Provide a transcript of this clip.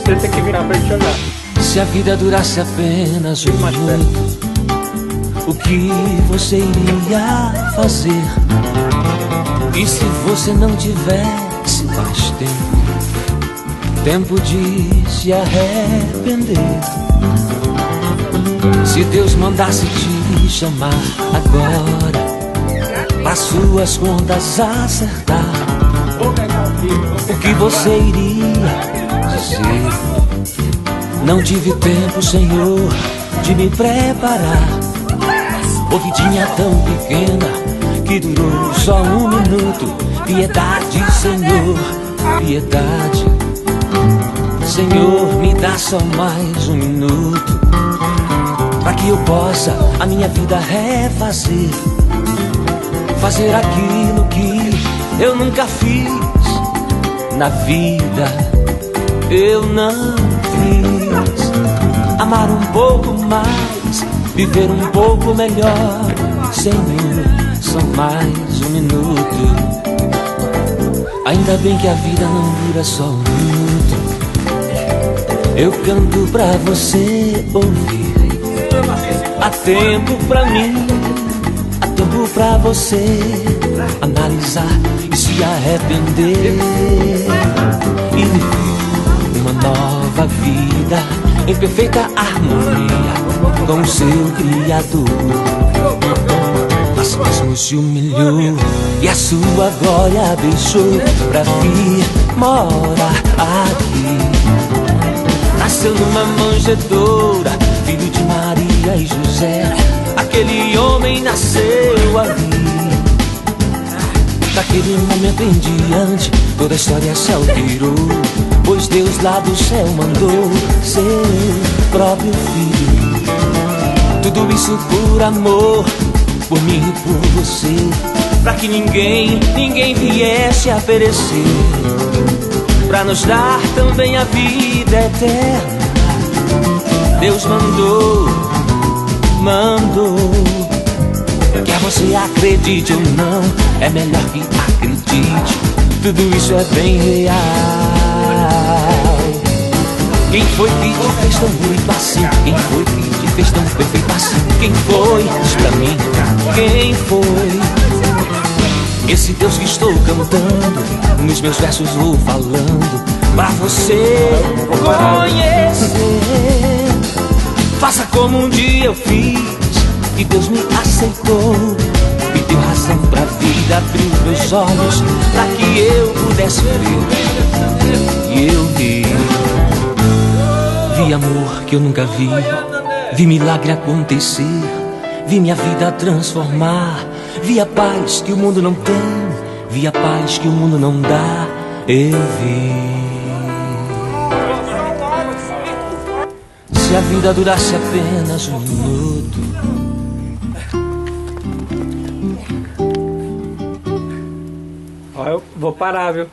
Você tem que virar pra gente olhar. Se a vida durasse apenas um minuto, o que você iria fazer? E se você não tivesse mais tempo de se arrepender? Se Deus mandasse te chamar agora, para suas contas acertar, o que você iria dizer? Não tive tempo, Senhor, de me preparar. Ô vidinha tão pequena que durou só um minuto. Piedade, Senhor, piedade. Senhor, me dá só mais um minuto, para que eu possa a minha vida refazer, fazer aquilo que eu nunca fiz na vida. Eu não fiz. Amar um pouco mais, viver um pouco melhor. Senhor, só mais um minuto. Ainda bem que a vida não dura só um minuto. Eu canto pra você ouvir. Há tempo pra mim, há tempo pra você analisar e se arrepender e viver uma nova vida em perfeita harmonia com o seu Criador. Mas mesmo se humilhou e a sua glória deixou pra vir morar aqui. Nasceu numa manjedoura, filho de Maria e José. Aquele homem nasceu ali. Daquele momento em diante, toda a história se alterou, pois Deus lá do céu mandou seu próprio filho. Tudo isso por amor, por mim e por você, pra que ninguém viesse a perecer, pra nos dar também a vida eterna. Deus mandou. Quer você acredite ou não, é melhor que acredite, tudo isso é bem real. Quem foi que te fez tão bonito assim? Quem foi que te fez tão perfeito assim? Quem foi? Diz pra mim, quem foi? Esse Deus que estou cantando, nos meus versos vou falando, pra você conhecer. Faça como um dia eu fiz, que Deus me aceitou, me deu razão pra vida, abriu meus olhos pra que eu pudesse ver. E eu vi amor que eu nunca vi milagre acontecer, vi minha vida transformar, vi a paz que o mundo não tem, vi a paz que o mundo não dá. Eu vi. Se a vida durasse apenas um minuto, Ó, eu vou parar, viu?